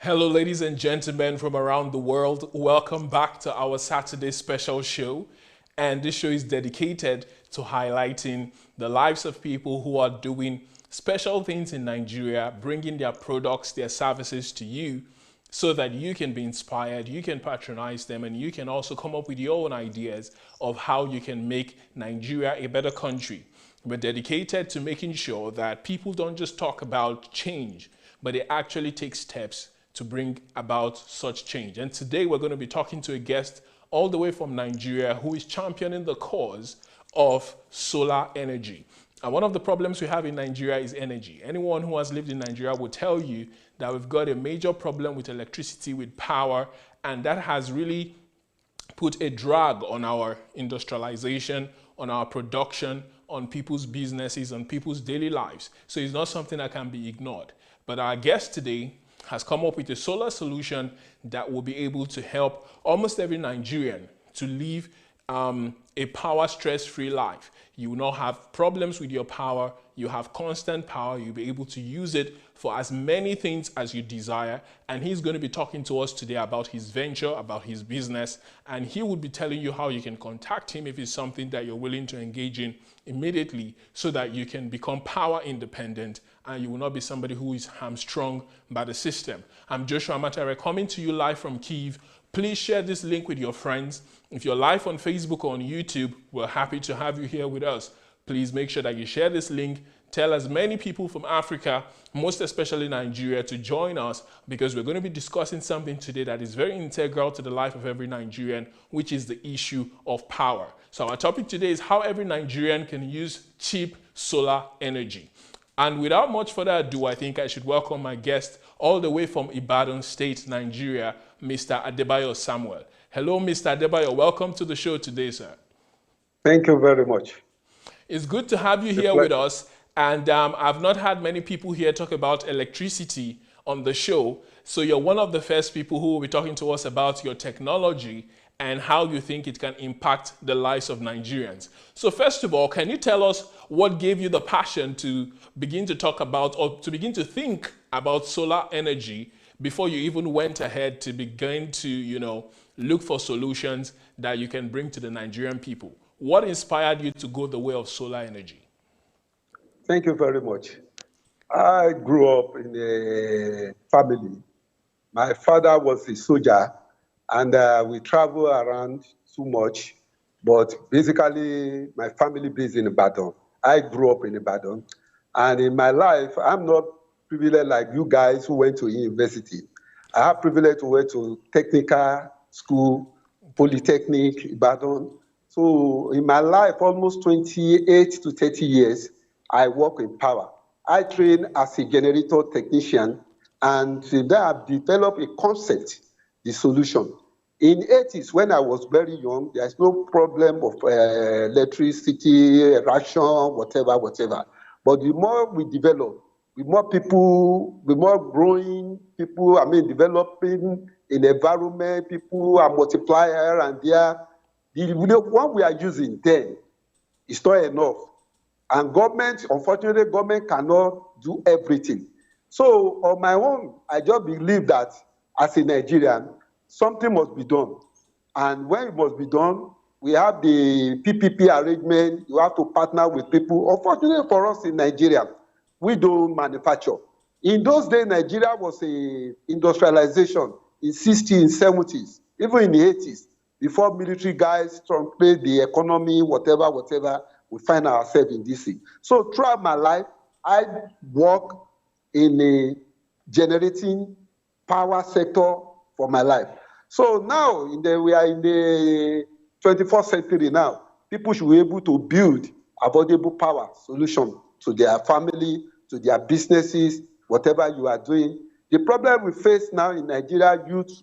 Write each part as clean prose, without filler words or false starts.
Hello, ladies and gentlemen from around the world. Welcome back to our Saturday special show. And this show is dedicated to highlighting the lives of people who are doing special things in Nigeria, bringing their products, their services to you so that you can be inspired, you can patronize them, and you can also come up with your own ideas of how you can make Nigeria a better country. We're dedicated to making sure that people don't just talk about change, but they actually take steps to bring about such change. And today we're going to be talking to a guest all the way from Nigeria who is championing the cause of solar energy. And one of the problems we have in Nigeria is energy. Anyone who has lived in Nigeria will tell you that we've got a major problem with electricity, with power, and that has really put a drag on our industrialization, on our production, on people's businesses, on people's daily lives. So it's not something that can be ignored. But our guest today has come up with a solar solution that will be able to help almost every Nigerian to live a power stress-free life. You will not have problems with your power. You have constant power. You'll be able to use it for as many things as you desire. And he's going to be talking to us today about his venture, about his business, and he will be telling you how you can contact him if it's something that you're willing to engage in immediately so that you can become power independent and you will not be somebody who is hamstrung by the system. I'm Joshua Amatare coming to you live from Kyiv. Please share this link with your friends. If you're live on Facebook or on YouTube, we're happy to have you here with us. Please make sure that you share this link. Tell as many people from Africa, most especially Nigeria, to join us because we're going to be discussing something today that is very integral to the life of every Nigerian, which is the issue of power. So our topic today is how every Nigerian can use cheap solar energy. And without much further ado, I think I should welcome my guest all the way from Ibadan State, Nigeria, Mr. Adebayo Samuel. Hello, Mr. Adebayo. Welcome to the show today, sir. Thank you very much. It's good to have you here with us. And I've not had many people here talk about electricity on the show. So you're one of the first people who will be talking to us about your technology and how you think it can impact the lives of Nigerians. So first of all, can you tell us what gave you the passion to begin to talk about or to begin to think about solar energy before you even went ahead to begin to, look for solutions that you can bring to the Nigerian people? What inspired you to go the way of solar energy? Thank you very much. I grew up in a family. My father was a soldier, and we travel around too much. But basically, my family based in Ibadan. I grew up in Ibadan. And in my life, I'm not privileged like you guys who went to university. I have privilege to went to technical school, Polytechnic, Ibadan. So in my life, almost 28 to 30 years, I work in power. I train as a generator technician, and then I've developed a concept, the solution. In the 80s, when I was very young, there's no problem of electricity, ration, whatever. But the more we develop, the more people, the more growing people, developing in the environment, people are multiplier, and what we are using then is not enough. And unfortunately, government cannot do everything. So on my own, I just believe that as a Nigerian, something must be done. And when it must be done, we have the PPP arrangement. You have to partner with people. Unfortunately for us in Nigeria, we don't manufacture. In those days, Nigeria was a industrialization in 60s, 70s, even in the 80s, before military guys truncate the economy, whatever, we find ourselves in this thing. So throughout my life, I work in a generating power sector for my life. So now we are in the 21st century now. People should be able to build affordable power solution to their family, to their businesses, whatever you are doing. The problem we face now in Nigeria, youth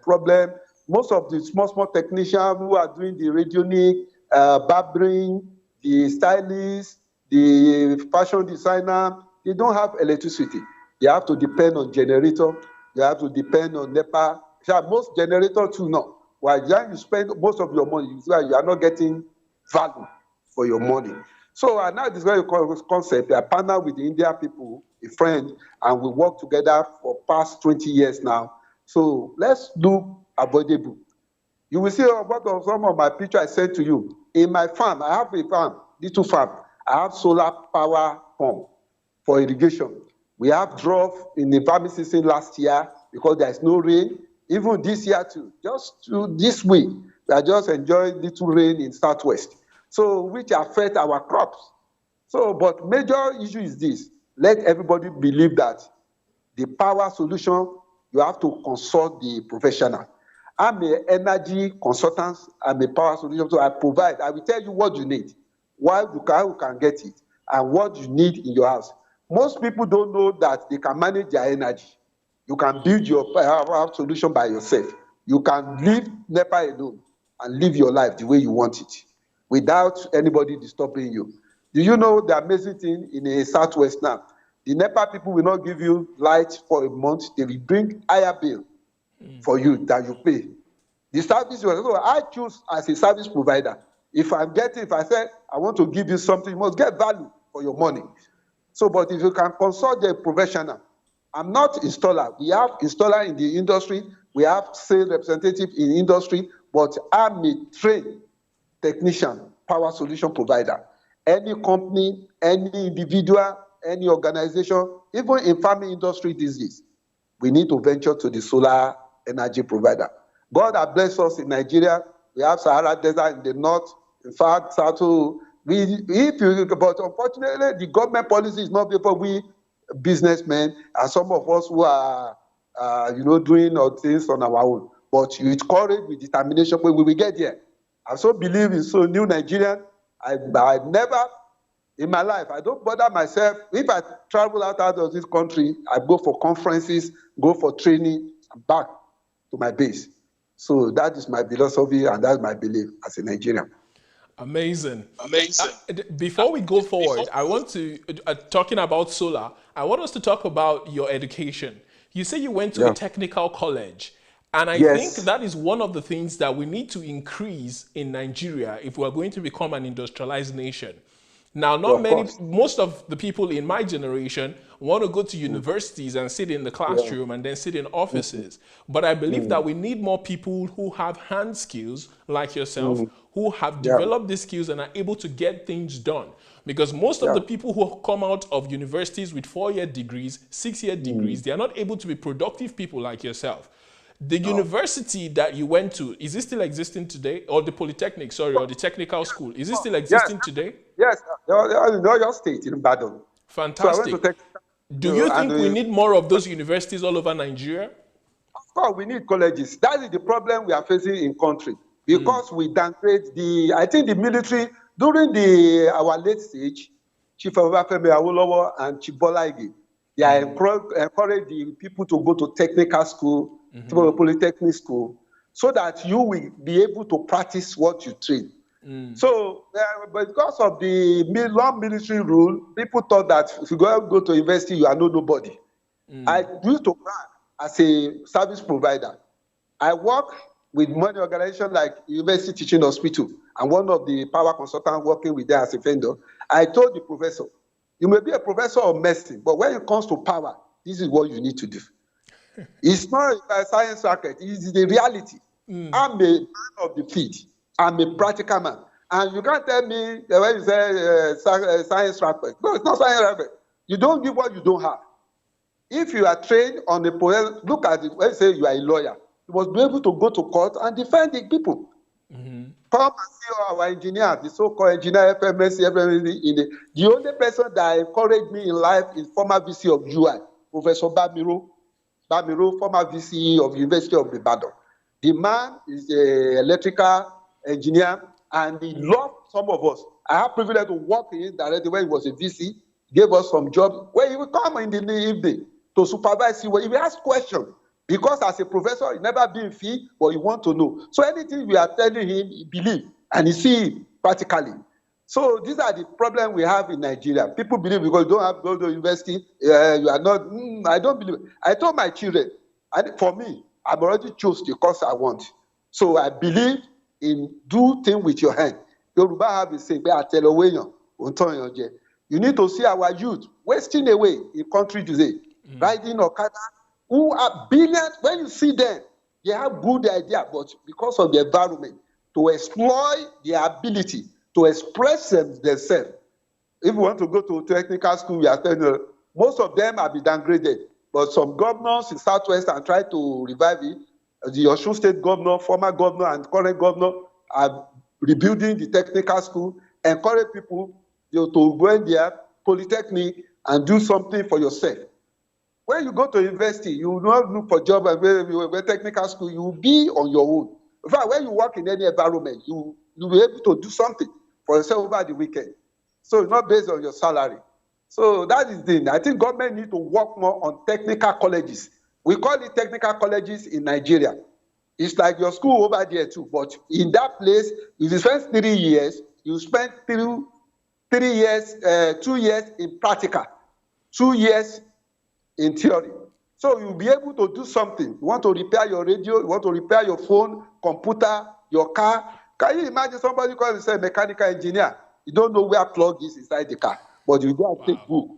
problem, most of the small technicians who are doing the radionic, barbering, the stylists, the fashion designer, they don't have electricity. They have to depend on generator. They have to depend on NEPA. Most generators too now. While you spend most of your money, you are not getting value for your money. So I now discovered a concept. I partner with the Indian people a friend, and we work together for past 20 years now. So let's do avoidable. You will see about some of my picture I sent to you. In my farm, I have a farm, little farm. I have solar power pump for irrigation. We have drought in the farming season last year because there is no rain. Even this year too, just this week, we are just enjoying little rain in southwest, so which affect our crops. So, but major issue is this: let everybody believe that the power solution, you have to consult the professional. I'm an energy consultant, I'm a power solution, so I provide, I will tell you what you need, why you can get it, and what you need in your house. Most people don't know that they can manage their energy. You can build your power solution by yourself. You can leave NEPA alone and live your life the way you want it without anybody disturbing you. Do you know the amazing thing in the southwest now? The NEPA people will not give you light for a month. They will bring higher bill for you that you pay. The service, so I choose as a service provider. If I say I want to give you something, you must get value for your money. So, but if you can consult the professional, I'm not installer. We have installer in the industry. We have sales representative in industry, but I'm a trained technician, power solution provider. Any company, any individual, any organization, even in farming industry these days, we need to venture to the solar energy provider. God has blessed us in Nigeria. We have Sahara Desert in the north. In fact, but unfortunately, the government policy is not for we businessmen and some of us who are, doing our things on our own. But with courage, with determination, we will get there. I so believe in so new Nigerian. I never in my life, I don't bother myself. If I travel out of this country, I go for conferences, go for training, and back to my base. So that is my philosophy and that's my belief as a Nigerian. Amazing. Before we go forward, I want to, talking about solar, I want us to talk about your education. You say you went to a technical college. And I think that is one of the things that we need to increase in Nigeria if we're going to become an industrialized nation. Now, most of the people in my generation want to go to universities and sit in the classroom and then sit in offices. But I believe that we need more people who have hand skills like yourself, who have developed these skills and are able to get things done. Because most of the people who come out of universities with 4-year degrees, 6-year degrees, they are not able to be productive people like yourself. The university that you went to, is it still existing today? Or the polytechnic, sorry, or the technical school, is it still existing today? Yes, your state in Ibadan. Fantastic. So do you think we need more of those universities all over Nigeria? Of course, we need colleges. That is the problem we are facing in country. Because we downgrade I think the military, during our late stage, Chief Obafemi Awolowo and Chief Bola Ige, they encourage the people to go to technical school, to a polytechnic school, so that you will be able to practice what you train. So, but because of the long military rule, people thought that if you go to university, you are nobody. I used to work as a service provider. I work with money organization like University Teaching Hospital, and one of the power consultants working with them as a vendor. I told the professor, you may be a professor of medicine, but when it comes to power, this is what you need to do. It's not a science racket, it's the reality. I'm a man of the field. I'm a practical man. And you can't tell me when you say science racket. No, it's not science racket. You don't give what you don't have. If you are trained on the look at it, when you say you are a lawyer, you must be able to go to court and defend the people. Come and see our engineer, the so-called engineer, FMSC, the only person that encouraged me in life is former VC of UI, Professor Bamiro, former VC of University of Ibadan. The man is an electrical engineer, and he loved some of us. I have privilege to work in him directly when he was a VC, gave us some jobs, where he would come in the evening to supervise you. If you ask questions, because as a professor, he never been fee, but he want to know. So anything we are telling him, he believe, and he see practically. So these are the problems we have in Nigeria. People believe because you don't have to go to university, you are not, I don't believe. I told my children, and for me, I've already chose the course I want. So I believe in do things with your hand. Yoruba have a saying, You need to see our youth wasting away in country today, riding Okada, who are brilliant. When you see them, they have good idea, but because of the environment, to exploit their ability to express themselves. If you want to go to technical school, we are telling you, most of them have been downgraded. But some governors in Southwest are trying to revive it. The Osun State governor, former governor, and current governor are rebuilding the technical school, encourage people to go in there, polytechnic, and do something for yourself. When you go to university, you will not look for job and where technical school, you will be on your own. In fact, when you work in any environment, you will be able to do something for yourself over the weekend. So it's not based on your salary. So that is the thing. I think government need to work more on technical colleges. We call it technical colleges in Nigeria. It's like your school over there too, but in that place, if you spend 3 years, you spend 2 years in practical, 2 years in theory. So you'll be able to do something. You want to repair your radio, you want to repair your phone, computer, your car. Can you imagine somebody calling himself mechanical engineer? You don't know where plug is inside the car, but you go and take book.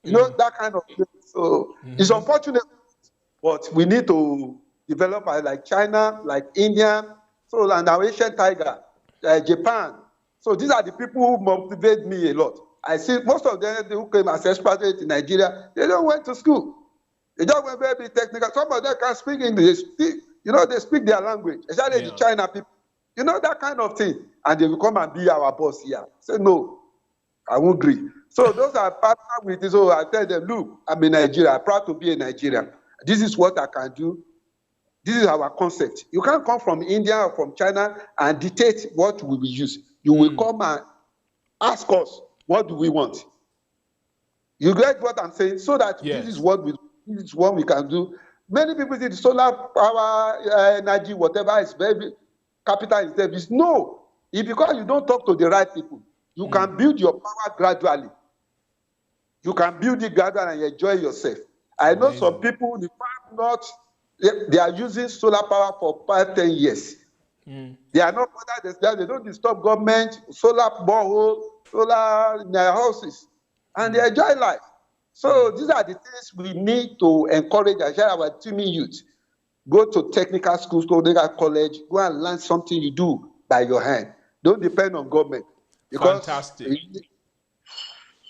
You know, that kind of thing. So it's unfortunate, but we need to develop like China, like India, so and our Asian tiger, Japan. So these are the people who motivate me a lot. I see most of them who came as expatriates in Nigeria, they don't went to school. They just went very technical. Some of them can speak English. They speak their language, especially the China people. You know, that kind of thing. And they will come and be our boss here. Say, no, I won't agree. So those are partner with this. So I tell them, look, I'm in Nigeria. I'm proud to be a Nigerian. This is what I can do. This is our concept. You can't come from India or from China and dictate what we will use. You will come and ask us, what do we want? You get what I'm saying? So that this is what we can do. Many people say the solar power, energy, whatever is very capital intensive. No, it's because you don't talk to the right people. You can build your power gradually. You can build it gradually and enjoy yourself. I know some people, they are using solar power for 5-10 years. They are not bothered. They don't disturb government, solar borehole, solar in their houses, and they enjoy life. So these are the things we need to encourage and share our teaming youth. Go to technical schools, go to college, go and learn something you do by your hand. Don't depend on government. Fantastic.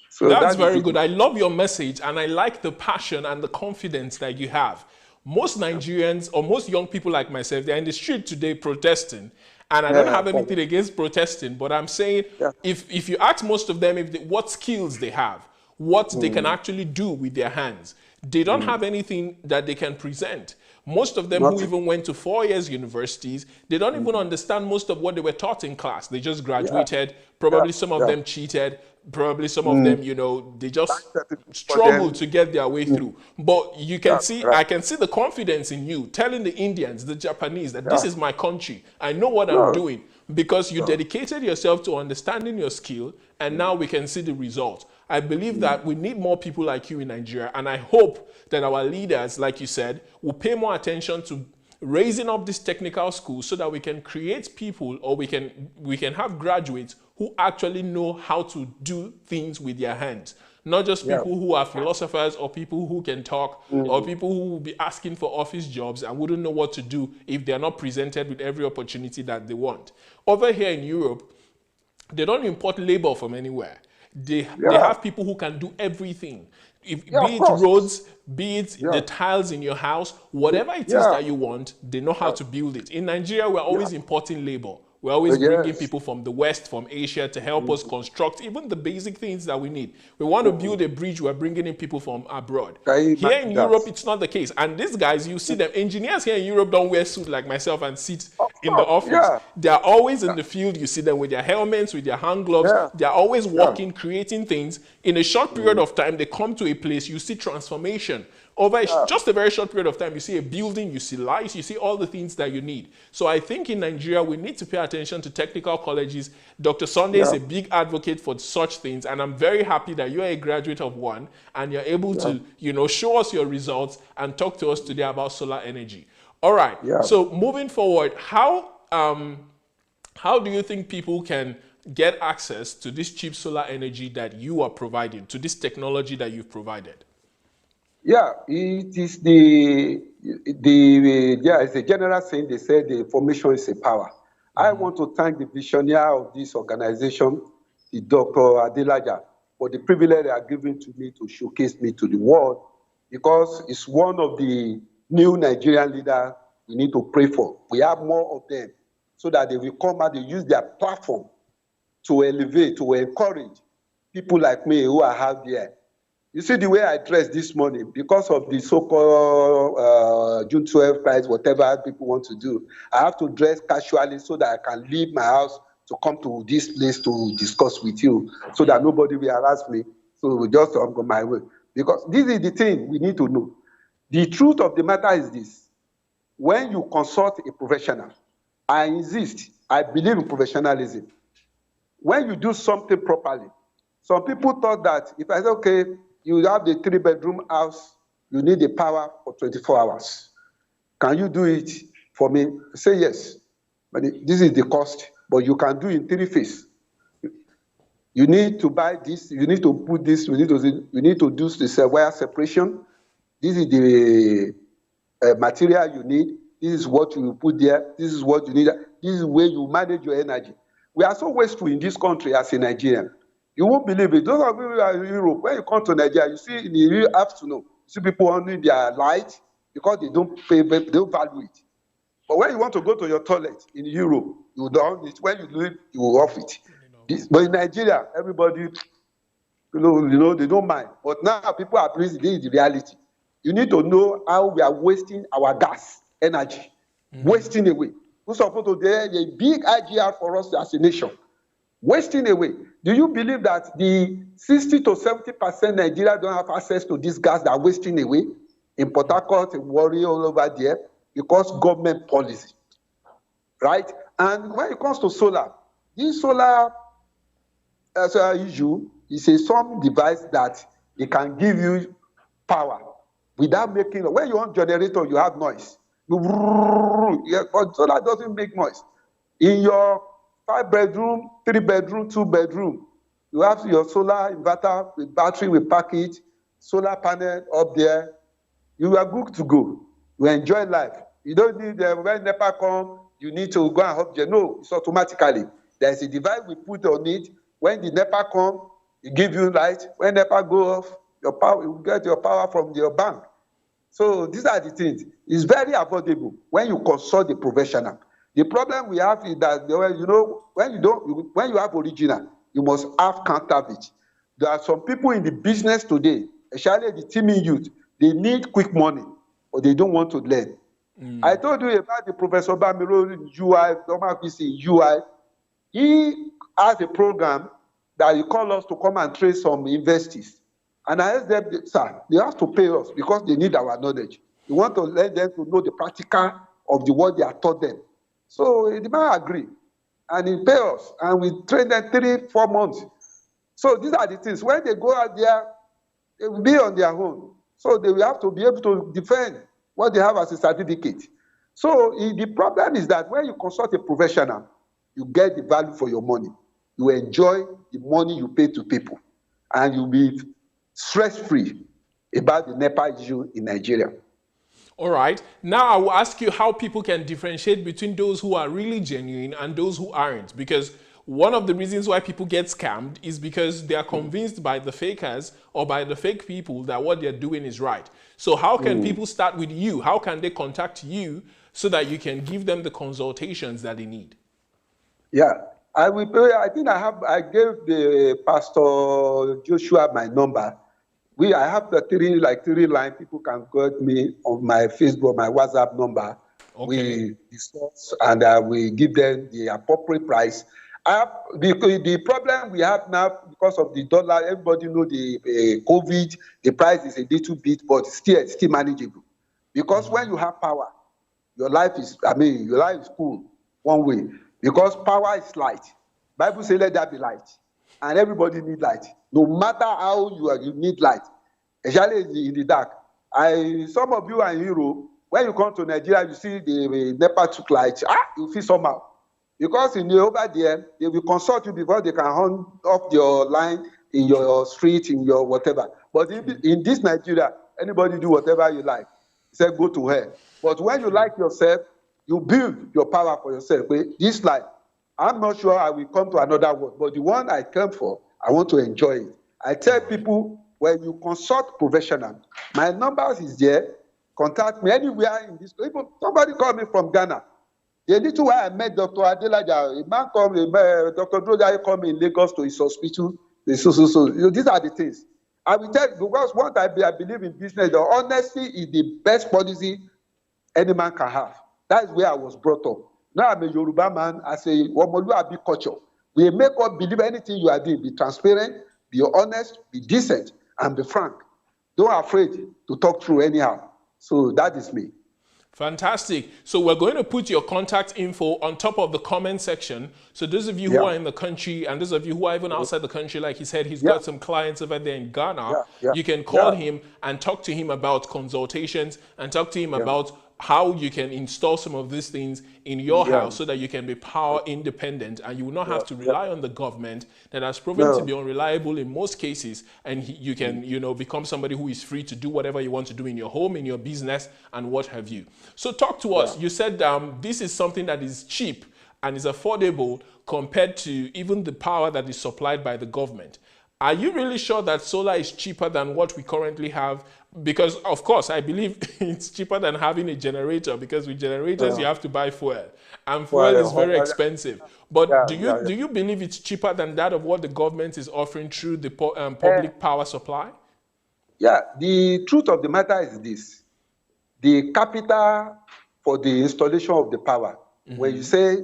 So that's very good. I love your message, and I like the passion and the confidence that you have. Most Nigerians or most young people like myself, they're in the street today protesting. And I don't have anything against protesting, but I'm saying if you ask most of them what skills they have, what they can actually do with their hands, they don't have anything that they can present. Most of them who even went to 4 years universities, they don't even understand most of what they were taught in class. They just graduated. Probably some of them cheated. Probably some of them, they just struggled to get their way through. But you can see, I can see the confidence in you telling the Indians, the Japanese, that this is my country. I know what I'm doing, because you dedicated yourself to understanding your skill, and now we can see the result. I believe that we need more people like you in Nigeria, and I hope that our leaders, like you said, will pay more attention to raising up this technical school so that we can create people, or we can have graduates who actually know how to do things with their hands. Not just people who are philosophers or people who can talk or people who will be asking for office jobs and wouldn't know what to do if they're not presented with every opportunity that they want. Over here in Europe, they don't import labor from anywhere. They have people who can do everything. Be it roads, be it the tiles in your house, whatever it is that you want, they know how to build it. In Nigeria, we're always importing labor. We're always bringing people from the West, from Asia, to help us construct even the basic things that we need. We want to build a bridge, we're bringing in people from abroad. Here in Europe, it's not the case. And these guys, you see them, engineers here in Europe don't wear suits like myself and sit in the office. They're always in the field. You see them with their helmets, with their hand gloves. They're always working, creating things. In a short period of time, they come to a place, you see transformation. Over just a very short period of time, you see a building, you see lights, you see all the things that you need. So I think in Nigeria, we need to pay attention to technical colleges. Dr. Sunday is a big advocate for such things, and I'm very happy that you're a graduate of one, and you're able to, show us your results and talk to us today about solar energy. All right. So moving forward, how do you think people can get access to this cheap solar energy that you are providing, to this technology that you've provided? Yeah, it is yeah, it's a general saying. They say the information is a power. I want to thank the visionary of this organization, the Dr. Adelaja, for the privilege they are giving to me to showcase me to the world, because it's one of the new Nigerian leaders we need to pray for. We have more of them so that they will come out, they use their platform to elevate, to encourage people like me who are out there. You see the way I dressed this morning, because of the so-called June 12 price, whatever people want to do, I have to dress casually so that I can leave my house to come to this place to discuss with you, so that nobody will harass me. So we just go my way. Because this is the thing we need to know. The truth of the matter is this: when you consult a professional, I insist, I believe in professionalism. When you do something properly, some people thought that if I say, okay, you have the 3-bedroom house, you need the power for 24 hours. Can you do it for me? Say yes, but this is the cost, but you can do it in 3 phases. You need to buy this, you need to put this, you need to do the wire separation. This is the material you need. This is what you put there. This is what you need. This is where you manage your energy. We are so wasteful in this country as a Nigerian. You won't believe it. Those of you who are in Europe, when you come to Nigeria, you see in the real afternoon, you see people only their light because they don't value it. But when you want to go to your toilet in Europe, you don't. It's when you leave, you will off it. But in Nigeria, everybody, they don't mind. But now people are praising. This is the reality. You need to know how we are wasting our gas energy, wasting away. Who's supposed to there a big IGR for us as a nation? Wasting away. Do you believe that the 60 to 70% Nigeria don't have access to this gas that are wasting away in Port Harcourt, in Warri, all over there, because government policy, right? And when it comes to solar, this solar issue is a some device that it can give you power without making. When you want generator, you have noise. But solar doesn't make noise. In your 5-bedroom, 3-bedroom, 2-bedroom, you have your solar inverter with battery, with package, solar panel up there. You are good to go. You enjoy life. You don't need when NEPA come, you need to go and hook. No, it's automatically. There's a device we put on it. When the NEPA come, it gives you light. When NEPA go off, your power, you get your power from your bank. So these are the things. It's very affordable when you consult the professional. The problem we have is that when you have original, you must have counterfeit. There are some people in the business today, especially the teaming youth, they need quick money, or they don't want to learn. I told you about the Professor Bamiro in UI, normal PC UI. He has a program that he called us to come and train some investors. And I asked them, sir, they have to pay us because they need our knowledge. We want to let them to know the practical of the what they are taught them. So the man agreed, and he paid us, and we trained them 3-4 months. So these are the things. When they go out there, they will be on their own. So they will have to be able to defend what they have as a certificate. So the problem is that when you consult a professional, you get the value for your money. You enjoy the money you pay to people, and you'll be stress-free about the NEPA issue in Nigeria. All right. Now I will ask you how people can differentiate between those who are really genuine and those who aren't. Because one of the reasons why people get scammed is because they are convinced by the fakers or by the fake people that what they're doing is right. So how can people start with you? How can they contact you so that you can give them the consultations that they need? Yeah, I think I gave the Pastor Joshua my number. I have the 3 line. People can call me on my Facebook, my WhatsApp number. Okay. We discuss and we give them the appropriate price. The problem we have now because of the dollar, everybody know the COVID, the price is a little bit, but still manageable. Because when you have power, your life is cool one way. Because power is light. Bible says let there be light. And everybody need light. No matter how you need light, especially in the dark. Some of you are in Europe. When you come to Nigeria, you see the NEPA took light. You feel somehow. Because in the over there, they will consult you before they can hunt off your line in your street, in your whatever. But in this Nigeria, anybody do whatever you like. Say go to hell. But when you like yourself, you build your power for yourself. This life, I'm not sure I will come to another world, but the one I came for, I want to enjoy it. I tell people, when you consult professional, my numbers is there. Contact me anywhere in this. Even somebody called me from Ghana. The little while I met Dr. Adelaja, a man called me, Dr. Adelaja called me in Lagos to his hospital. So. These are the things. I will tell you, because what I believe in business, the honesty is the best policy any man can have. That is where I was brought up. Now I'm a Yoruba man. I say, Womoluabi culture. We make us believe anything you are doing. Be transparent, be honest, be decent, and be frank. Don't be afraid to talk through anyhow. So that is me. Fantastic. So we're going to put your contact info on top of the comment section. So those of you who are in the country and those of you who are even outside the country, like he said, he's got some clients over there in Ghana. You can call him and talk to him about consultations and talk to him about how you can install some of these things in your house so that you can be power independent and you will not have to rely on the government that has proven to be unreliable in most cases, and you can become somebody who is free to do whatever you want to do in your home, in your business, and what have you. So talk to us. You said this is something that is cheap and is affordable compared to even the power that is supplied by the government. Are you really sure that solar is cheaper than what we currently have? Because, of course, I believe it's cheaper than having a generator, because with generators, you have to buy fuel. And fuel is very expensive. But do you believe it's cheaper than that of what the government is offering through the public power supply? Yeah, the truth of the matter is this. The capital for the installation of the power, when you say,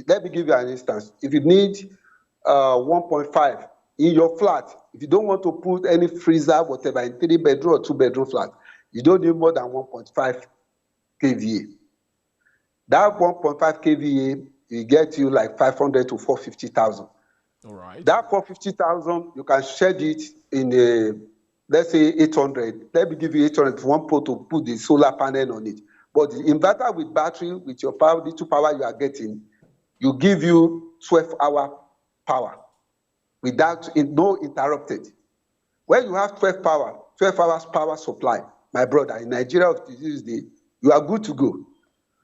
let me give you an instance. If you need 1.5 in your flat, if you don't want to put any freezer, whatever, in 3-bedroom or 2-bedroom flat, you don't need more than 1.5 kVA. That 1.5 kVA will get you like 500 to 450,000. All right. That 450,000, you can shed it in let's say 800. Let me give you 800 for one pole to put the solar panel on it. But the inverter with battery, with your power, the 2 power you are getting, you give you 12-hour power without no interrupted. When you have 12 hours power supply, my brother, in Nigeria of this day, you are good to go.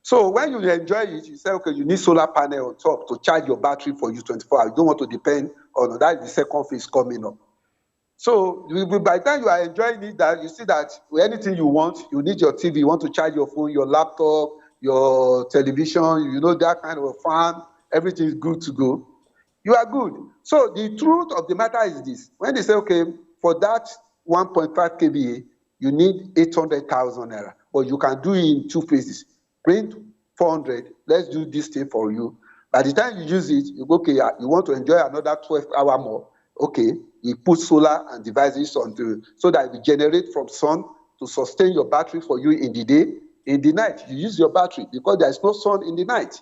So when you enjoy it, you say, okay, you need solar panel on top to charge your battery for you 24 hours. You don't want to depend on that. The second phase coming up. So by the time you are enjoying it, that you see that anything you want, you need your TV, you want to charge your phone, your laptop, your television, that kind of a fan, everything is good to go. You are good. So the truth of the matter is this. When they say, okay, for that 1.5 kVA, you need 800,000 naira, but you can do it in 2 phases. Print 400, let's do this thing for you. By the time you use it, you go, okay, you want to enjoy another 12 hours more. Okay, we put solar and devices onto so that we generate from sun to sustain your battery for you in the day. In the night, you use your battery because there is no sun in the night.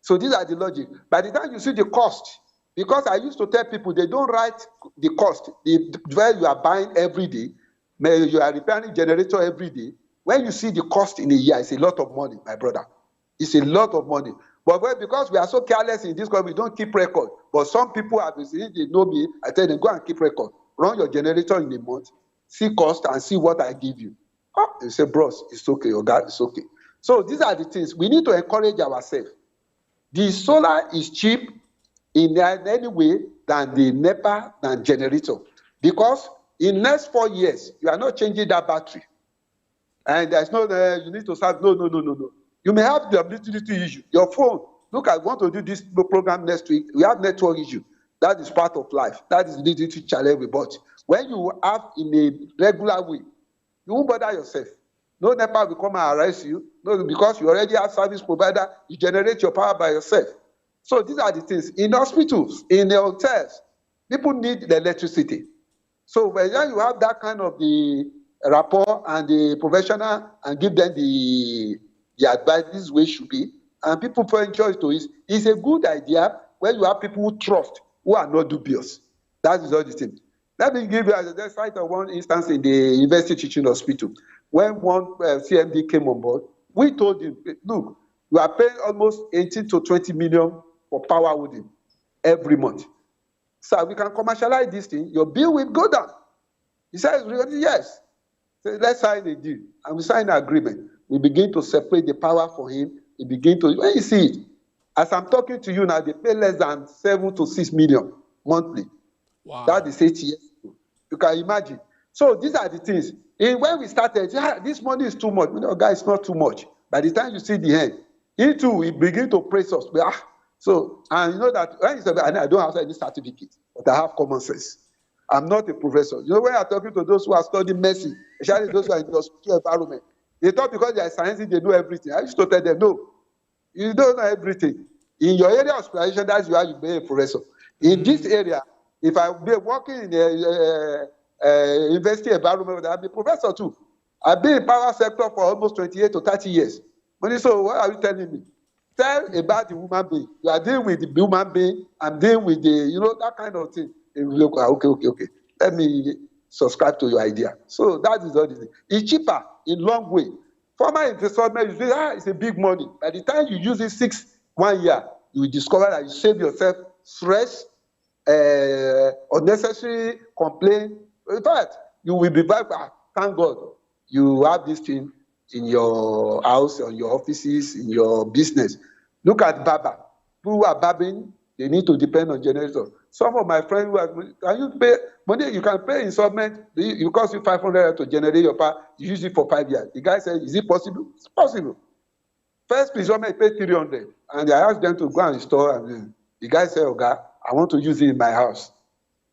So these are the logic. By the time you see the cost, because I used to tell people they don't write the cost, the where you are buying every day, you are repairing generator every day. When you see the cost in a year, it's a lot of money, my brother. It's a lot of money. But because we are so careless in this country, we don't keep record. But some people have been saying, they know me, I tell them, go and keep record. Run your generator in a month, see cost and see what I give you. Oh, they say, bros, it's okay, your God, it's okay. So these are the things. We need to encourage ourselves. The solar is cheap in any way than the NEPA than generator. Because in next 4 years, you are not changing that battery. And there's no, you need to start, no. You may have the ability to issue. Your phone, look, I want to do this program next week. We have network issue. That is part of life. That is the to challenge we bought. When you have in a regular way, you won't bother yourself. No NEPA will come and arrest you. No, because you already have service provider, you generate your power by yourself. So these are the things. In hospitals, in the hotels, people need the electricity. So when you have that kind of the rapport and the professional and give them the advice, this way should be, and people enjoy to it, it's a good idea when you have people who trust, who are not dubious. That is all the thing. Let me give you a cite of one instance in the University Teaching Hospital. When one CMD came on board, we told him, look, you are paying almost 18 to 20 million for power holding every month. So we can commercialize this thing, your bill will go down. He says, yes. So let's sign a deal. And we sign an agreement. We begin to separate the power for him. We begin to, when you see it, as I'm talking to you now, they pay less than 7 to 6 million monthly. Wow. That is 8 years ago. You can imagine. So these are the things. When we started, this money is too much. Guys, it's not too much. By the time you see the end, he too will begin to praise us. So, and you know that when you say, I don't have any certificate, but I have common sense. I'm not a professor. When I'm talking to those who are studying medicine, especially those who are in the hospital environment, they thought because they are science, they know everything. I used to tell them, no, you don't know everything. In your area of specialization, that's why you be a professor. In this area, if I be working in a university environment, I'll be a professor too. I've been in power sector for almost 28 to 30 years. So what are you telling me? Tell about the human being. You are dealing with the human being. I'm dealing with the, that kind of thing. Okay. Let me subscribe to your idea. So that is all it is. It's cheaper in long way. Formal investment, you say, it's a big money. By the time you use it 1 year, you will discover that you save yourself stress, unnecessary complaint. In fact, you will be back. Thank God you have this thing in your house, on your offices, in your business. Look at barber. People who are barbing, they need to depend on generator. Some of my friends who are, can you pay money? You can pay installment. You cost you 500 to generate your power. You use it for 5 years. The guy said, is it possible? It's possible. First installment, pay 300, and I asked them to go and install. And the guy said, okay, I want to use it in my house.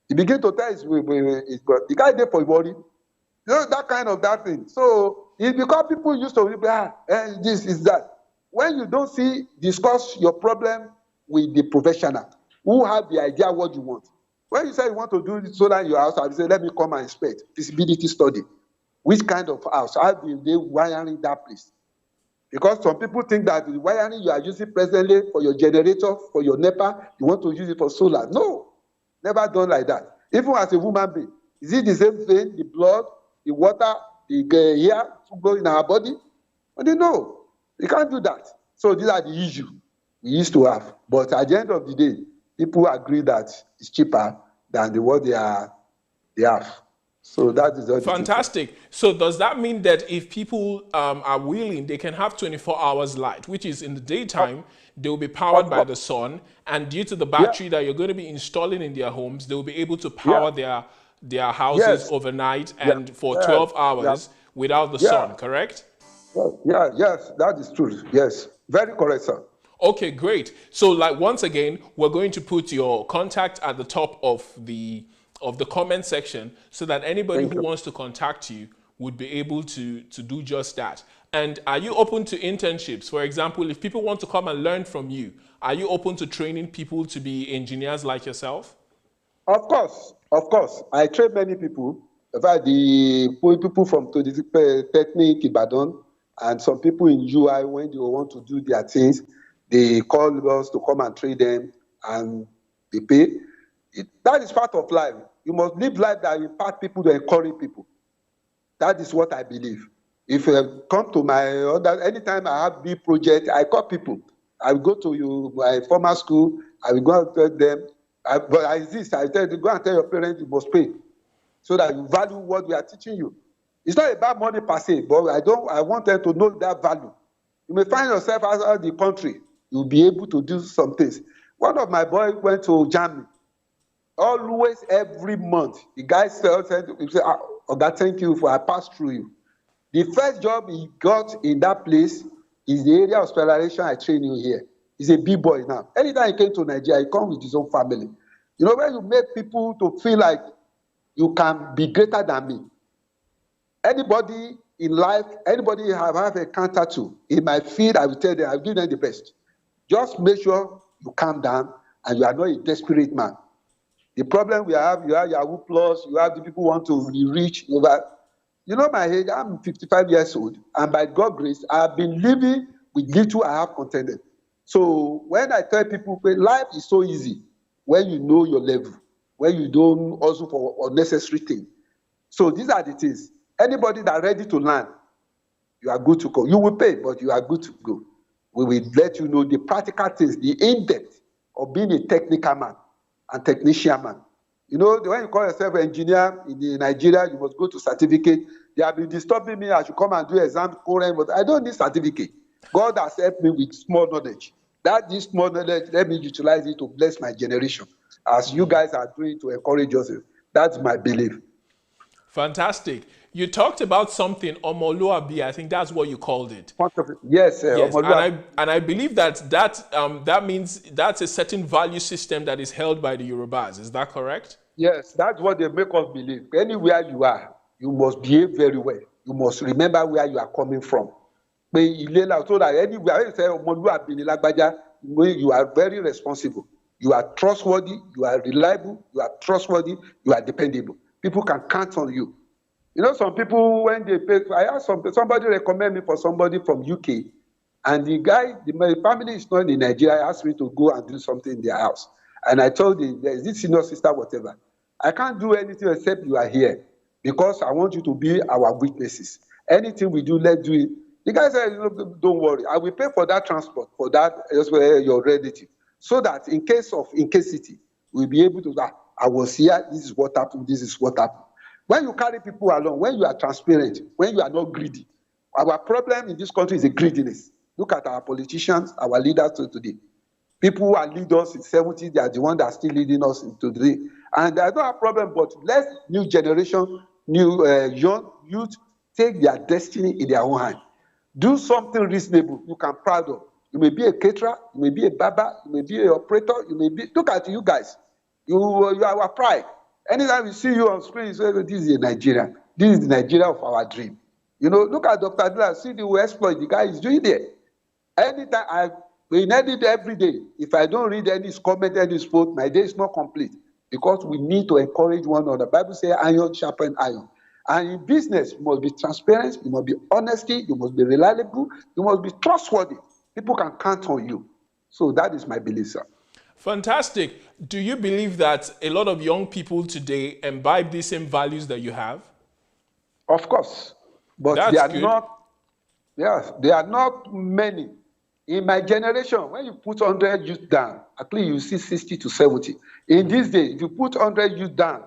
He began to tell his the guy there for worry. That kind of that thing. So it's because people used to this is that. When you don't discuss your problem with the professional who have the idea what you want. When you say you want to do solar in your house, I will say, let me come and inspect. Feasibility study. Which kind of house? How do they wiring that place? Because some people think that the wiring you are using presently for your generator, for your NEPA, you want to use it for solar. No, never done like that. Even as a woman being, is it the same thing, the blood, the water, the air to go in our body? But no, you can't do that. So these are the issues we used to have. But at the end of the day, people agree that it's cheaper than what they have. So that is all. Fantastic. So does that mean that if people are willing, they can have 24 hours light, which is in the daytime, they will be powered by the sun, and due to the battery that you're going to be installing in their homes, they will be able to power their houses overnight and for 12 hours without the sun, correct? Yes, that is true. Yes, very correct, sir. Okay, great. So once again, we're going to put your contact at the top of the comment section so that anybody who wants to contact you would be able to do just that. And are you open to internships? For example, if people want to come and learn from you, are you open to training people to be engineers like yourself? Of course. I train many people. In fact, the people from Technique Ibadan and some people in UI, when they want to do their things, they call us to come and train them and they pay. That is part of life. You must live life that impact people, to encourage people. That is what I believe. If you come to anytime I have big project, I call people. I will go to my former school. I will go and tell them. I tell you, go and tell your parents you must pay, so that you value what we are teaching you. It's not about money per se, but I want them to know that value. You may find yourself outside the country. You'll be able to do some things. One of my boys went to Germany. Always, every month, the guy said, "Oga, thank you for I passed through you." The first job he got in that place is the area of specialization I train you here. He's a big boy now. Anytime he came to Nigeria, he comes with his own family. When you make people to feel like you can be greater than me. Anybody in life, anybody I have a counter to, in my field, I will tell them, I will give them the best. Just make sure you calm down and you are not a desperate man. The problem we have, you have Yahoo Plus, you have the people who want to be rich. My age, I'm 55 years old, and by God's grace, I have been living with little I have contended. So when I tell people, life is so easy when you know your level, when you don't also for unnecessary things. So these are the things. Anybody that ready to learn, you are good to go. You will pay, but you are good to go. We will let you know the practical things, the in-depth. of being a technical man and technician man. You know, when you call yourself an engineer in Nigeria, you must go to certificate. They have been disturbing me. I should come and do exam, but I don't need certificate. God has helped me with small knowledge. This small knowledge, let me utilize it to bless my generation, as you guys are doing to encourage us. That's my belief. Fantastic. You talked about something, Omoluabi, I think that's what you called it. Yes, Yes, and I believe that means that's a certain value system that is held by the Yorubas. Is that correct? Yes, that's what they make us believe. Anywhere you are, you must behave very well. You must remember where you are coming from. So that anywhere you say Omoluabi ni Lagbaja, you are very responsible. You are trustworthy. You are reliable. You are trustworthy. You are dependable. People can count on you. You know, some people, when they pay, I asked somebody recommend me for somebody from UK, and my family is not in Nigeria, asked me to go and do something in their house. And I told him, there is this senior sister, whatever. I can't do anything except you are here, because I want you to be our witnesses. Anything we do, let's do it. The guy said, don't worry, I will pay for that transport, for that, your relative, so that in case of incasity, we'll be able to, I was here, this is what happened, this is what happened. When you carry people along, when you are transparent, when you are not greedy, our problem in this country is the greediness. Look at our politicians, our leaders today. People who are leaders in 70s, they are the ones that are still leading us today. And I don't have a problem, but let new generation, young youth take their destiny in their own hand. Do something reasonable you can proud of. You may be a caterer, you may be a barber, you may be an operator, you may be, look at you guys. You are our pride. Anytime we see you on screen, you say, this is a Nigerian. This is the Nigeria of our dream. You know, look at Dr. Adelaja, see the exploit the guy is doing there. Anytime we need it every day. If I don't read any comment, any sport, my day is not complete. Because we need to encourage one another. The Bible says iron sharpen iron. And in business, you must be transparent, you must be honesty, you must be reliable, you must be trustworthy. People can count on you. So that is my belief, sir. Fantastic. Do you believe that a lot of young people today imbibe the same values that you have? Of course. But That's they are good. not, yes, they are not many. In my generation, when you put 100 youth down, at least you see 60 to 70. In these days, if you put 100 youth down,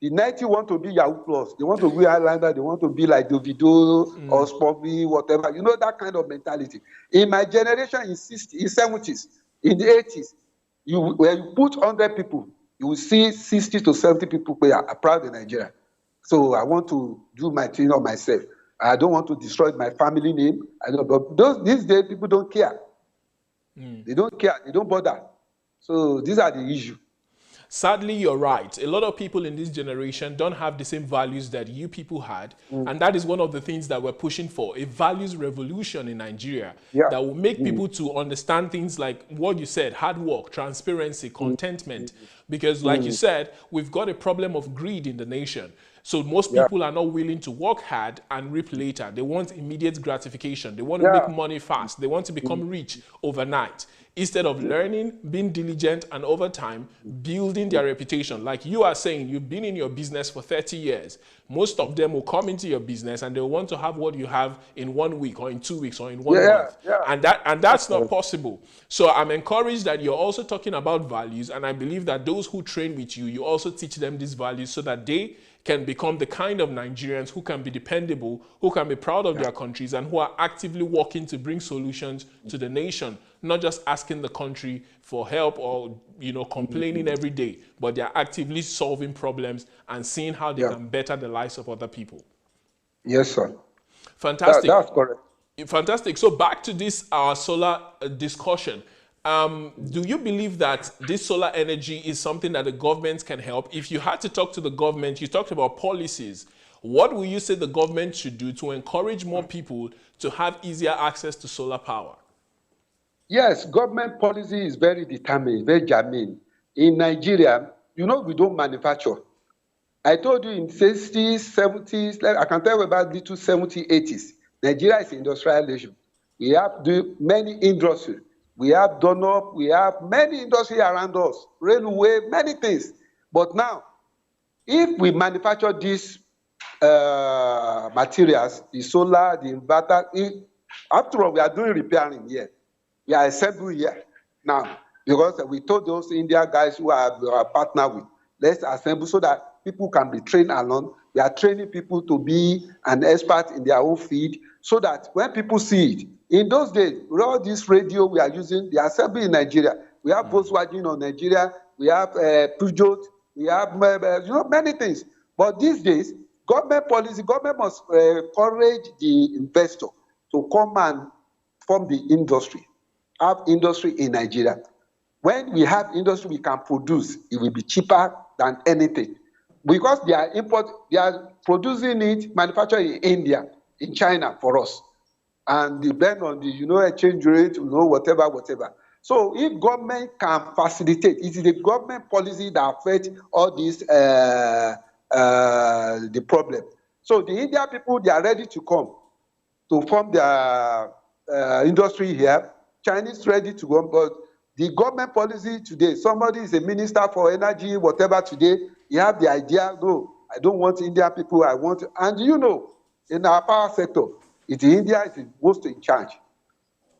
the 90 want to be Yahoo Plus. They want to be Highlander. They want to be like Davido or Spobby, whatever. You know, that kind of mentality. In my generation, in 70s, in the 80s, when you put 100 people, you will see 60 to 70 people who are proud in Nigeria. So I want to do my thing on myself. I don't want to destroy my family name. But these days, people don't care. They don't care. They don't bother. So these are the issues. Sadly, you're right. A lot of people in this generation don't have the same values that you people had. And that is one of the things that we're pushing for, a values revolution in Nigeria that will make people to understand things like what you said, hard work, transparency, contentment. Because like you said, we've got a problem of greed in the nation. So most people are not willing to work hard and reap later. They want immediate gratification. They want to make money fast. They want to become rich overnight. Instead of learning, being diligent, and over time, building their reputation. Like you are saying, you've been in your business for 30 years. Most of them will come into your business and they want to have what you have in 1 week or in 2 weeks or in 1 month. And that's not possible. So I'm encouraged that you're also talking about values, and I believe that those who train with you, you also teach them these values so that they can become the kind of Nigerians who can be dependable, who can be proud of their countries, and who are actively working to bring solutions to the nation, not just asking the country for help or complaining every day, but they're actively solving problems and seeing how they can better the lives of other people. Yes, sir. Fantastic. That's correct. Fantastic. So back to this solar discussion. Do you believe that this solar energy is something that the government can help? If you had to talk to the government, you talked about policies. What will you say the government should do to encourage more people to have easier access to solar power? Yes, government policy is very determined, very germane. In Nigeria, we don't manufacture. I told you in 60s, 70s, I can tell you about the 70s, 80s. Nigeria is an industrial nation. We have many industries. We have Dunlop, we have many industries around us, railway, many things. But now, if we manufacture these materials, the solar, the inverter, after all, we are doing repairing here. We are assembling here. Now, because we told those India guys who are partner with, let's assemble so that people can be trained along. We are training people to be an expert in their own field so that when people see it, in those days, with all this radio we are using, they are assembly in Nigeria. We have Volkswagen on Nigeria, we have Peugeot, we have many things. But these days, government policy, government must encourage the investor to come and form the industry, have industry in Nigeria. When we have industry we can produce, it will be cheaper than anything. Because they are producing it, manufacturing in India, in China for us. And depend on the exchange rate, whatever. So if government can facilitate, it is the government policy that affects all these the problem. So the Indian people, they are ready to come to form their industry here. Chinese ready to go, but the government policy today, somebody is a minister for energy, whatever today, you have the idea, no, I don't want Indian people, I want, and in our power sector, India is most in charge.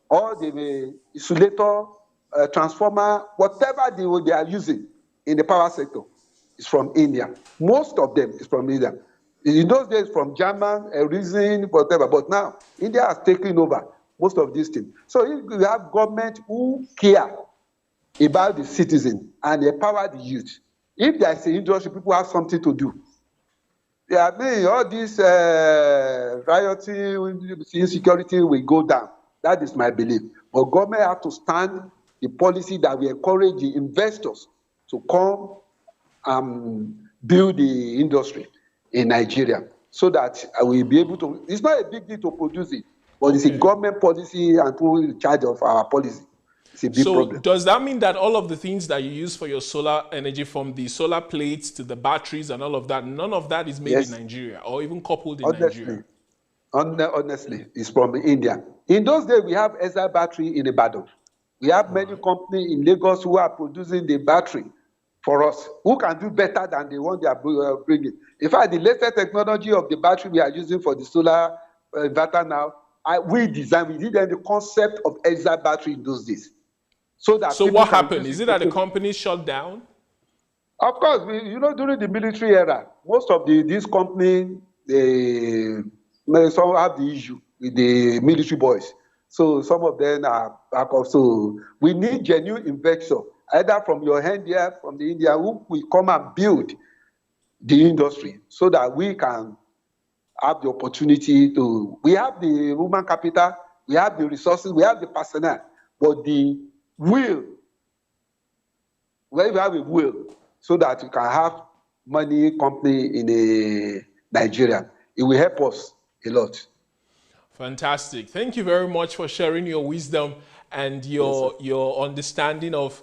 All the insulator, transformer, whatever they are using in the power sector is from India. Most of them is from India. In those days, from German, reason, whatever. But now, India has taken over most of these things. So if we have government who care about the citizen and empower the youth, if there is an industry, people have something to do. I mean, all this rioting, insecurity will go down. That is my belief. But government have to stand the policy that will encourage the investors to come and build the industry in Nigeria so that we'll be able to, it's not a big deal to produce it, but it's a government policy and who is in charge of our policy. It's a big problem. Does that mean that all of the things that you use for your solar energy, from the solar plates to the batteries and all of that, none of that is made in Nigeria or even coupled in Nigeria? Honestly, it's from India. In those days, we have Eza battery in Ibadan. We have many companies in Lagos who are producing the battery for us, who can do better than the one they are bringing. In fact, the latest technology of the battery we are using for the solar inverter now, we did the concept of Eza battery in those days. So what happened? Is it that the company shut down? Of course, during the military era, most of these companies, some have the issue with the military boys. So some of them are back off. So we need genuine investor, either from your hand here, from the India, who will come and build the industry so that we can have the opportunity to, we have the human capital, we have the resources, we have the personnel, but the will, where we have a will, so that you can have money company in Nigeria. It will help us a lot. Fantastic. Thank you very much for sharing your wisdom and your understanding of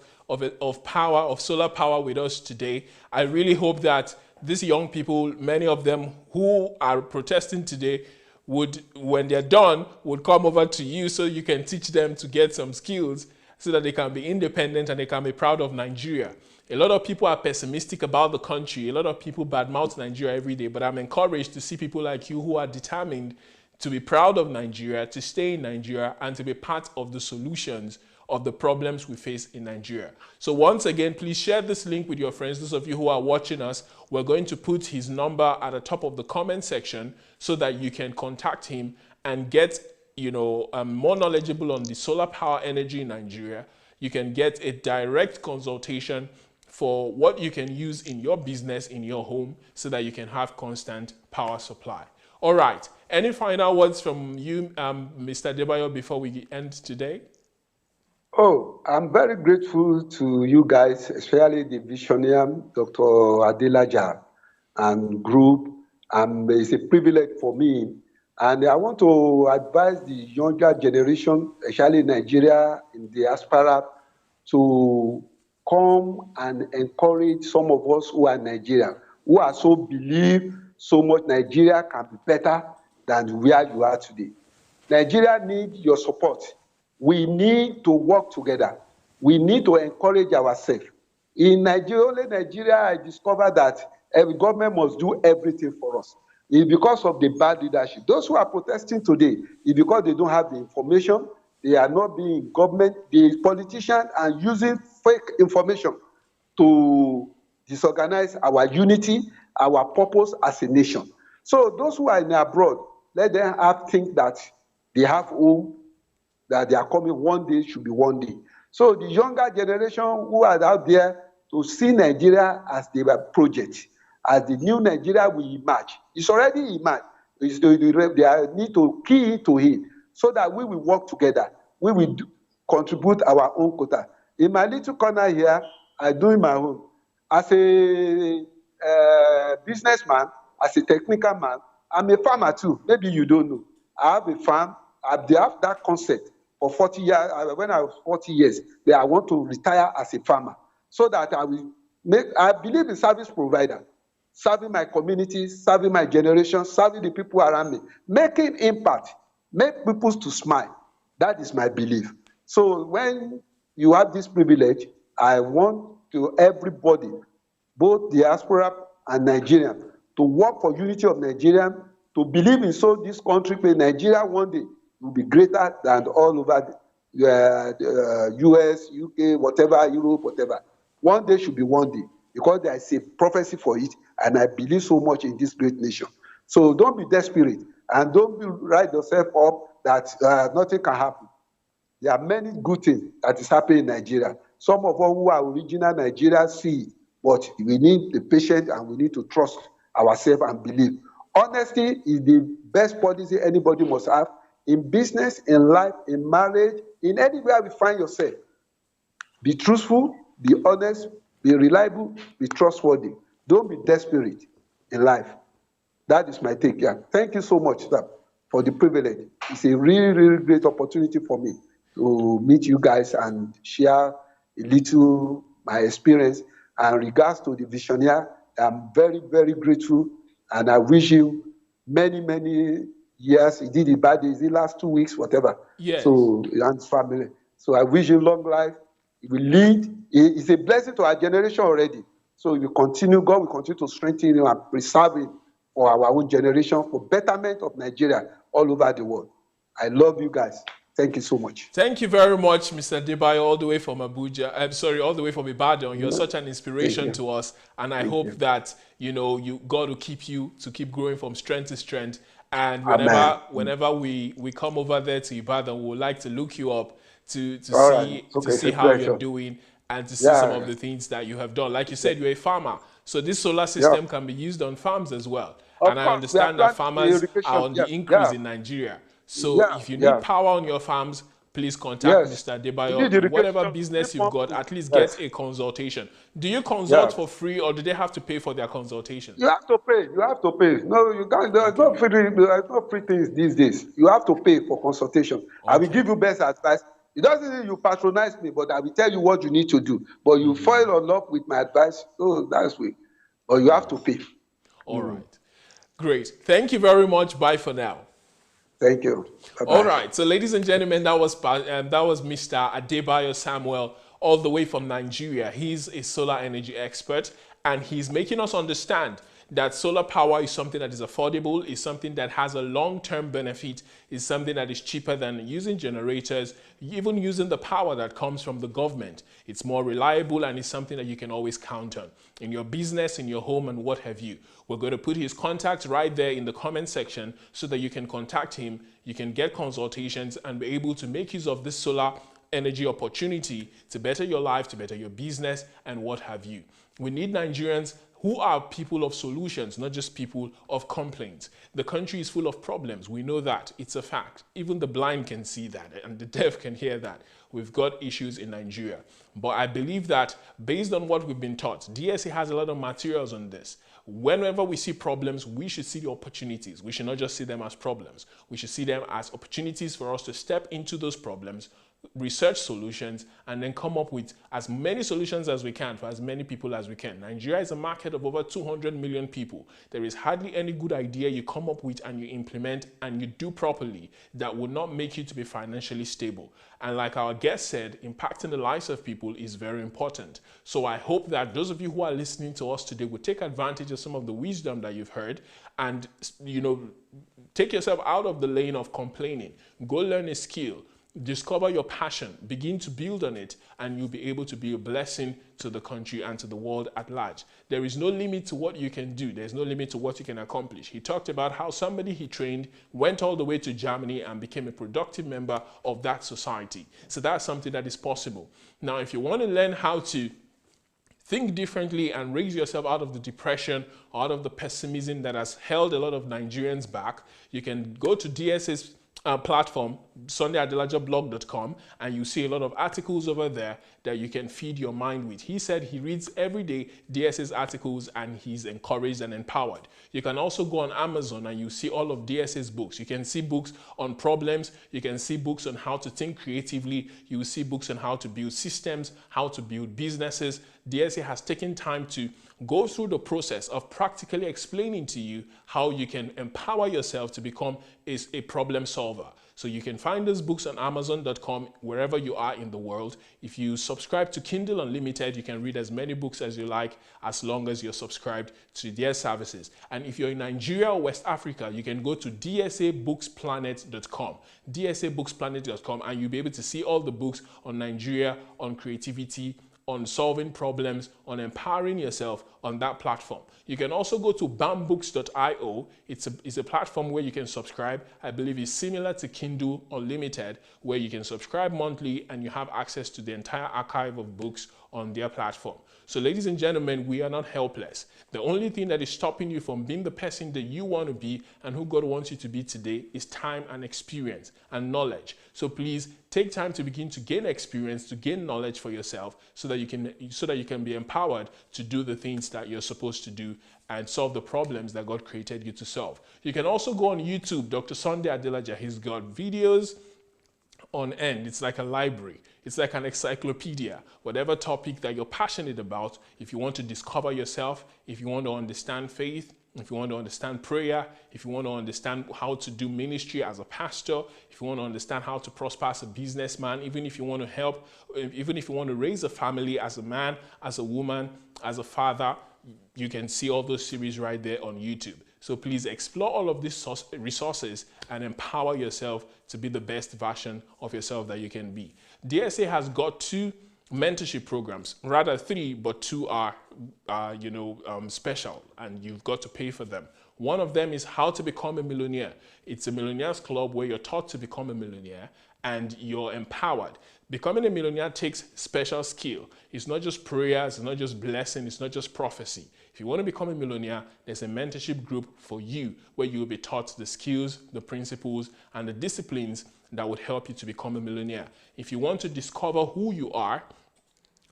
power, of solar power with us today. I really hope that these young people, many of them who are protesting today, would, when they're done, would come over to you so you can teach them to get some skills so that they can be independent and they can be proud of Nigeria. A lot of people are pessimistic about the country. A lot of people badmouth Nigeria every day, but I'm encouraged to see people like you who are determined to be proud of Nigeria, to stay in Nigeria, and to be part of the solutions of the problems we face in Nigeria. So once again, please share this link with your friends. Those of you who are watching us, we're going to put his number at the top of the comment section so that you can contact him and get more knowledgeable on the solar power energy in Nigeria. You can get a direct consultation for what you can use in your business, in your home, so that you can have constant power supply. All right. Any final words from you, Mr. Adebayo, before we end today? Oh, I'm very grateful to you guys, especially the visionary, Dr. Adelaja and group. It's a privilege for me. And I want to advise the younger generation, especially in Nigeria, in the diaspora, to come and encourage some of us who are Nigerian, who are so believe so much Nigeria can be better than where you are today. Nigeria needs your support. We need to work together. We need to encourage ourselves. In Nigeria, only Nigeria, I discovered that every government must do everything for us. It's because of the bad leadership. Those who are protesting today, it's because they don't have the information, They are not being government. The politicians are using fake information to disorganize our unity, our purpose as a nation. So those who are in abroad, let them think that they have home, that they are coming one day should be one day. So the younger generation who are out there to see Nigeria as the project, as the new Nigeria will emerge. It's already emerged. They need to key into it so that we will work together. We will contribute our own quota. In my little corner here, I do my own. As a businessman, as a technical man, I'm a farmer too. Maybe you don't know. I have a farm. I have that concept for 40 years. When I was 40 years, that I want to retire as a farmer so that I believe in service provider, serving my community, serving my generation, serving the people around me, making impact, make people to smile. That is my belief. So when you have this privilege, I want to everybody, both diaspora and Nigerian, to work for unity of Nigeria, to believe in so this country, Nigeria one day will be greater than all over the US, UK, whatever, Europe, whatever. One day should be one day because there is a prophecy for it, and I believe so much in this great nation. So don't be desperate and don't write yourself up that nothing can happen. There are many good things that is happening in Nigeria. Some of us who are original Nigerians see it, but we need the patience and we need to trust ourselves and believe. Honesty is the best policy anybody must have in business, in life, in marriage, in anywhere we find yourself. Be truthful, be honest, be reliable, be trustworthy. Don't be desperate in life. That is my take. Yeah. Thank you so much, sir, for the privilege. It's a really, really great opportunity for me to meet you guys and share a little my experience. And regards to the visionary, I'm very, very grateful, and I wish you many, many years. He did it bad days, the last 2 weeks, whatever. Yes. So, and family. So I wish you long life. He will lead. It's a blessing to our generation already. So we continue, God will continue to strengthen him and preserve him for our own generation, for betterment of Nigeria all over the world. I love you guys. Thank you so much. Thank you very much, Mr. Adebayo, all the way from Abuja. I'm sorry, all the way from Ibadan. You're such an inspiration to us, and I hope that God will keep you to keep growing from strength to strength. And whenever we come over there to Ibadan, we would like to look you up to see how you're doing and to see some of the things that you have done. Like you said, you're a farmer, so this solar system can be used on farms as well. And I understand that farmers are on the increase in Nigeria. So if you need power on your farms, please contact Mr. Adebayo. Whatever business you've got, at least get a consultation. Do you consult for free, or do they have to pay for their consultation? You have to pay. You have to pay. No, you can't. There's no free things these days. You have to pay for consultation. I will give you best advice. It doesn't mean you patronize me, but I will tell you what you need to do. But you fall in love with my advice. Oh, that's way. But you have to pay. All right. Great. Thank you very much. Bye for now. Thank you. Bye-bye. All right. So, ladies and gentlemen, that was Mr. Adebayo Samuel, all the way from Nigeria. He's a solar energy expert, and he's making us understand that solar power is something that is affordable, is something that has a long-term benefit, is something that is cheaper than using generators, even using the power that comes from the government. It's more reliable, and it's something that you can always count on in your business, in your home, and what have you. We're going to put his contact right there in the comment section so that you can contact him, you can get consultations, and be able to make use of this solar energy opportunity to better your life, to better your business, and what have you. We need Nigerians who are people of solutions, not just people of complaints. The country is full of problems. We know that. It's a fact. Even the blind can see that, and the deaf can hear that. We've got issues in Nigeria. But I believe that based on what we've been taught, DSA has a lot of materials on this. Whenever we see problems, we should see the opportunities. We should not just see them as problems. We should see them as opportunities for us to step into those problems, research solutions, and then come up with as many solutions as we can for as many people as we can. Nigeria is a market of over 200 million people. There is hardly any good idea you come up with and you implement and you do properly that will not make you to be financially stable. And like our guest said, impacting the lives of people is very important. So I hope that those of you who are listening to us today will take advantage of some of the wisdom that you've heard and, take yourself out of the lane of complaining. Go learn a skill. Discover your passion, begin to build on it, and you'll be able to be a blessing to the country and to the world at large. There is no limit to what you can do. There's no limit to what you can accomplish. He talked about how somebody he trained went all the way to Germany and became a productive member of that society. So that's something that is possible. Now, if you want to learn how to think differently and raise yourself out of the depression, out of the pessimism that has held a lot of Nigerians back, you can go to DSA's platform, SundayAdelajablog.com, and you see a lot of articles over there that you can feed your mind with. He said he reads every day DSA's articles and he's encouraged and empowered. You can also go on Amazon and you see all of DSA's books. You can see books on problems. You can see books on how to think creatively. You will see books on how to build systems, how to build businesses. DSA has taken time to go through the process of practically explaining to you how you can empower yourself to become a problem solver. So you can find those books on Amazon.com wherever you are in the world. If you subscribe to Kindle Unlimited, you can read as many books as you like as long as you're subscribed to their services. And if you're in Nigeria or West Africa, you can go to dsabooksplanet.com, dsabooksplanet.com, and you'll be able to see all the books on Nigeria, on creativity, on solving problems, on empowering yourself on that platform. You can also go to bambooks.io. It's a platform where you can subscribe. I believe it's similar to Kindle Unlimited, where you can subscribe monthly and you have access to the entire archive of books on their platform. So ladies and gentlemen, we are not helpless. The only thing that is stopping you from being the person that you want to be and who God wants you to be today is time and experience and knowledge. So please take time to begin to gain experience, to gain knowledge for yourself so that you can be empowered to do the things that you're supposed to do and solve the problems that God created you to solve. You can also go on YouTube, Dr. Sunday Adelaja. He's got videos on end. It's like a library. It's like an encyclopedia. Whatever topic that you're passionate about, if you want to discover yourself, if you want to understand faith, if you want to understand prayer, if you want to understand how to do ministry as a pastor, if you want to understand how to prosper as a businessman, even if you want to help, even if you want to raise a family as a man, as a woman, as a father, you can see all those series right there on YouTube. So please explore all of these resources and empower yourself to be the best version of yourself that you can be. DSA has got 2 mentorship programs, rather 3, but 2 are special and you've got to pay for them. One of them is How to Become a Millionaire. It's a millionaires club where you're taught to become a millionaire and you're empowered. Becoming a millionaire takes special skill. It's not just prayers, it's not just blessing, it's not just prophecy. If you want to become a millionaire, there's a mentorship group for you where you will be taught the skills, the principles, and the disciplines that would help you to become a millionaire. If you want to discover who you are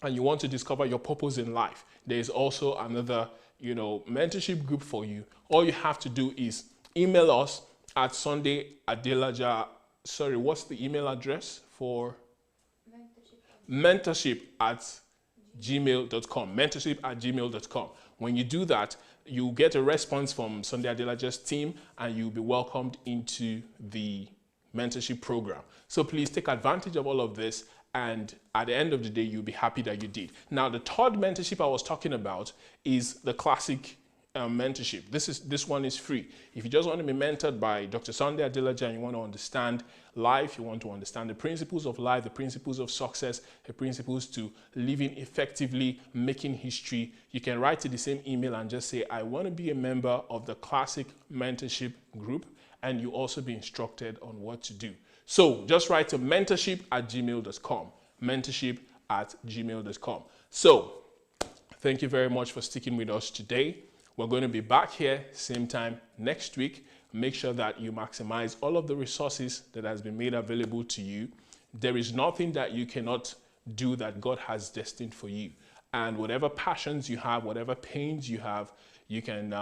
and you want to discover your purpose in life, there's also another, mentorship group for you. All you have to do is email us at SundayAdelaja. Sorry, what's the email address for? mentorship@gmail.com. mentorship@gmail.com. When you do that, you'll get a response from Sunday Adelaja's team and you'll be welcomed into the mentorship program. So please take advantage of all of this, and at the end of the day, you'll be happy that you did. Now, the third mentorship I was talking about is the classic mentorship. This one is free. If you just want to be mentored by Dr. Sunday Adelaja and you want to understand life, you want to understand the principles of life, the principles of success, the principles to living effectively, making history, you can write to the same email and just say, I want to be a member of the classic mentorship group, and you also be instructed on what to do. So just write to mentorship@gmail.com, mentorship@gmail.com. So thank you very much for sticking with us today. We're going to be back here same time next week. Make sure that you maximize all of the resources that has been made available to you. There is nothing that you cannot do that God has destined for you. And whatever passions you have, whatever pains you have, you can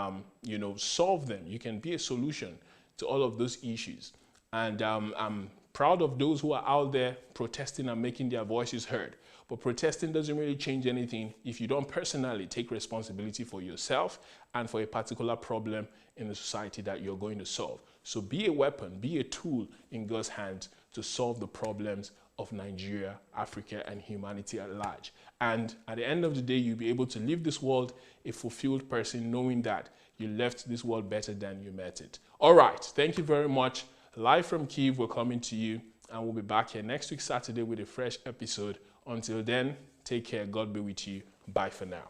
solve them. You can be a solution to all of those issues. And I'm proud of those who are out there protesting and making their voices heard. But protesting doesn't really change anything if you don't personally take responsibility for yourself and for a particular problem in the society that you're going to solve. So be a weapon, be a tool in God's hands to solve the problems of Nigeria, Africa, and humanity at large. And at the end of the day, you'll be able to leave this world a fulfilled person, knowing that you left this world better than you met it. All right, thank you very much. Live from Kyiv, we're coming to you. And we'll be back here next week, Saturday, with a fresh episode. Until then, take care. God be with you. Bye for now.